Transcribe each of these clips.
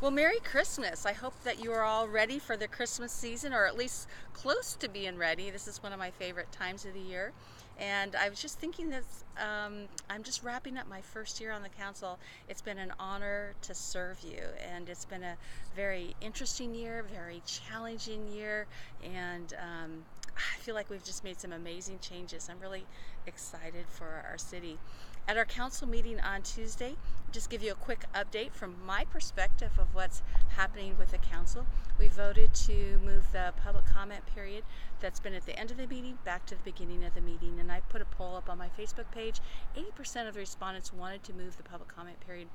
Well, Merry Christmas. I hope that you are all ready for the Christmas season, or at least close to being ready. This is one of my favorite times of the year. And I was just thinking that I'm just wrapping up my first year on the council. It's been an honor to serve you, and it's been a very interesting year, very challenging year, and I feel like we've just made some amazing changes. I'm really excited for our city. At our council meeting on Tuesday, just give you a quick update from my perspective of what's happening with the council. We voted to move the public comment period that's been at the end of the meeting back to the beginning of the meeting, and I put a poll up on my Facebook page. 80% of the respondents wanted to move the public comment period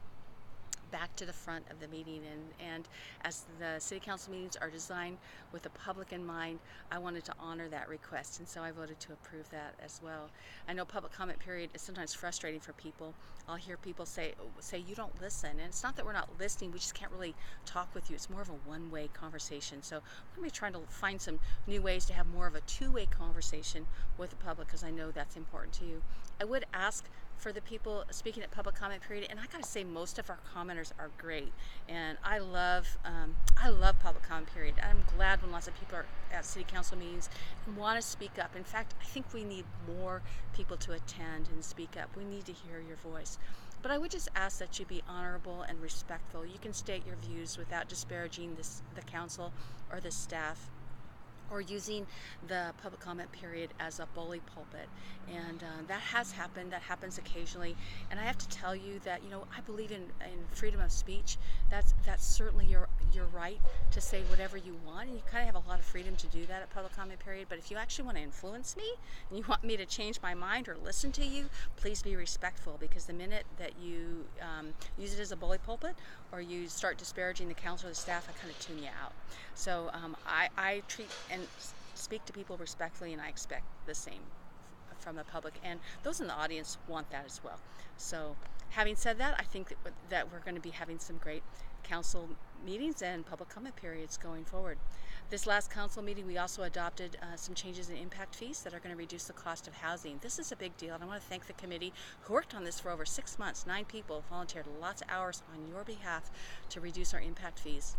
back to the front of the meeting, and as the city council meetings are designed with the public in mind, I wanted to honor that request, and so I voted to approve that as well. I know public comment period is sometimes frustrating for people. I'll hear people say you don't listen, and it's not that we're not listening, we just can't really talk with you. It's more of a one-way conversation. So we're going to be trying to find some new ways to have more of a two-way conversation with the public, because I know that's important to you. I would ask for the people speaking at public comment period, and I gotta say most of our commenters are great, and I love public comment period. I'm glad when lots of people are at city council meetings and want to speak up. In fact, I think we need more people to attend and speak up. We need to hear your voice. But I would just ask that you be honorable and respectful. You can state your views without disparaging the council or the staff, or using the public comment period as a bully pulpit. And that has happened, that happens occasionally. And I have to tell you that, I believe in freedom of speech. That's certainly your right to say whatever you want, and you kind of have a lot of freedom to do that at public comment period. But if you actually want to influence me, and you want me to change my mind or listen to you, please be respectful, because the minute that you use it as a bully pulpit, or you start disparaging the council or the staff, I kind of tune you out. So I treat and speak to people respectfully, and I expect the same from the public, and those in the audience want that as well. So having said that, I think that we're going to be having some great council meetings and public comment periods going forward. This last council meeting, we also adopted some changes in impact fees that are going to reduce the cost of housing. This is a big deal, and I want to thank the committee who worked on this for over 6 months. 9 people volunteered lots of hours on your behalf to reduce our impact fees.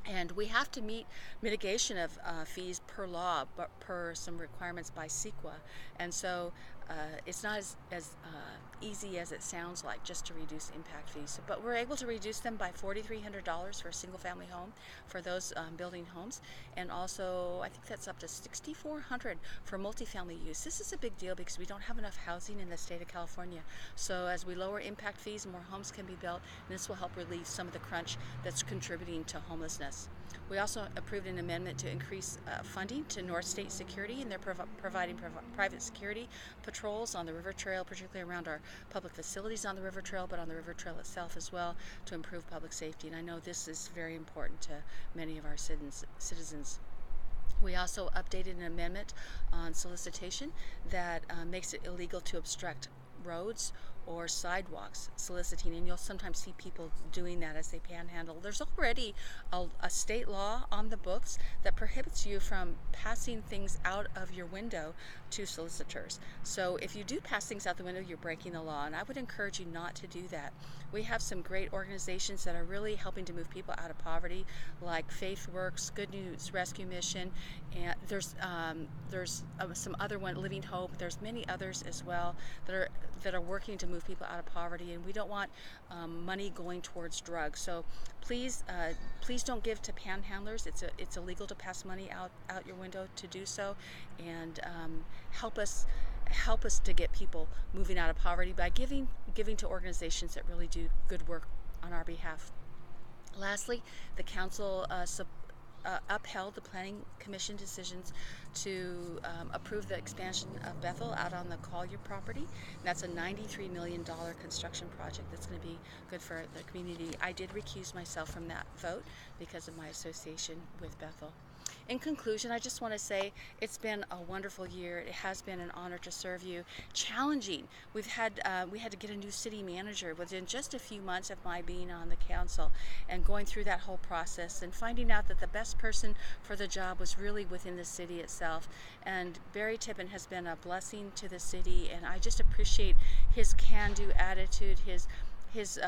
And we have to meet mitigation of fees per law, but per some requirements by CEQA. And so it's not as easy as it sounds like just to reduce impact fees. But we're able to reduce them by $4,300 for a single family home for those building homes. And also, I think that's up to $6,400 for multifamily use. This is a big deal because we don't have enough housing in the state of California. So as we lower impact fees, more homes can be built, and this will help relieve some of the crunch that's contributing to homelessness. We also approved an amendment to increase funding to North State Security, and they're providing private security patrols on the river trail, particularly around our public facilities on the river trail, but on the river trail itself as well, to improve public safety. And I know this is very important to many of our citizens. We also updated an amendment on solicitation that makes it illegal to obstruct roads or sidewalks soliciting, and you'll sometimes see people doing that as they panhandle. There's already a state law on the books that prohibits you from passing things out of your window to solicitors. So if you do pass things out the window, you're breaking the law, and I would encourage you not to do that. We have some great organizations that are really helping to move people out of poverty, like Faith Works, Good News Rescue Mission, and there's some other one, Living Hope. There's many others as well that are working to move people out of poverty, and we don't want money going towards drugs. So please don't give to panhandlers. It's illegal to pass money out your window to do so, and help us to get people moving out of poverty by giving to organizations that really do good work on our behalf. Lastly, the council upheld the Planning Commission decisions to approve the expansion of Bethel out on the Collier property. And that's a $93 million construction project that's going to be good for the community. I did recuse myself from that vote because of my association with Bethel. In conclusion, I just want to say it's been a wonderful year. It has been an honor to serve you. Challenging. We had to get a new city manager within just a few months of my being on the council, and going through that whole process and finding out that the best person for the job was really within the city itself. And Barry Tippin has been a blessing to the city, and I just appreciate his can-do attitude, his his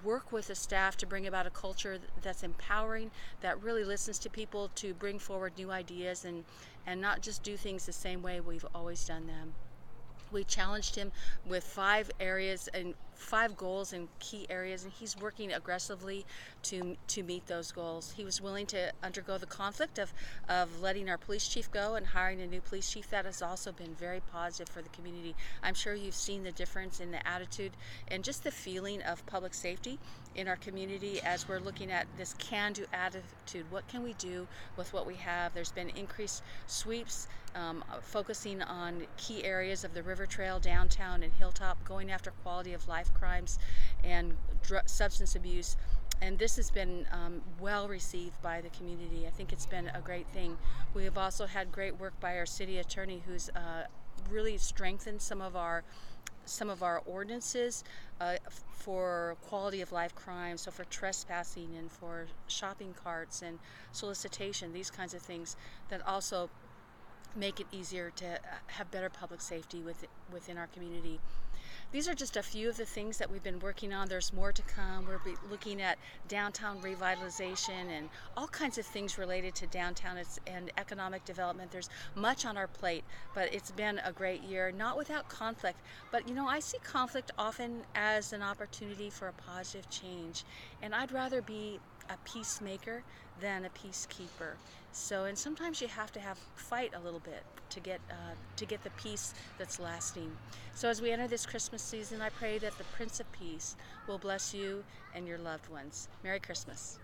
work with the staff to bring about a culture that's empowering, that really listens to people, to bring forward new ideas and not just do things the same way we've always done them. We challenged him with 5 areas and 5 goals in key areas, and he's working aggressively to meet those goals. He was willing to undergo the conflict of letting our police chief go and hiring a new police chief. That has also been very positive for the community. I'm sure you've seen the difference in the attitude and just the feeling of public safety in our community as we're looking at this can-do attitude. What can we do with what we have? There's been increased sweeps focusing on key areas of the river trail, downtown, and Hilltop, going after quality of life crimes and substance abuse. And this has been well received by the community. I think it's been a great thing. We have also had great work by our city attorney, who's really strengthened some of our ordinances for quality of life crimes, so for trespassing and for shopping carts and solicitation, these kinds of things that also make it easier to have better public safety within our community. These are just a few of the things that we've been working on. There's more to come. We'll be looking at downtown revitalization and all kinds of things related to downtown and economic development. There's much on our plate, but it's been a great year, not without conflict. But you know, I see conflict often as an opportunity for a positive change, and I'd rather be a peacemaker than a peacekeeper. So, and sometimes you have to fight a little bit to get the peace that's lasting. So as we enter this Christmas season, I pray that the Prince of Peace will bless you and your loved ones. Merry Christmas.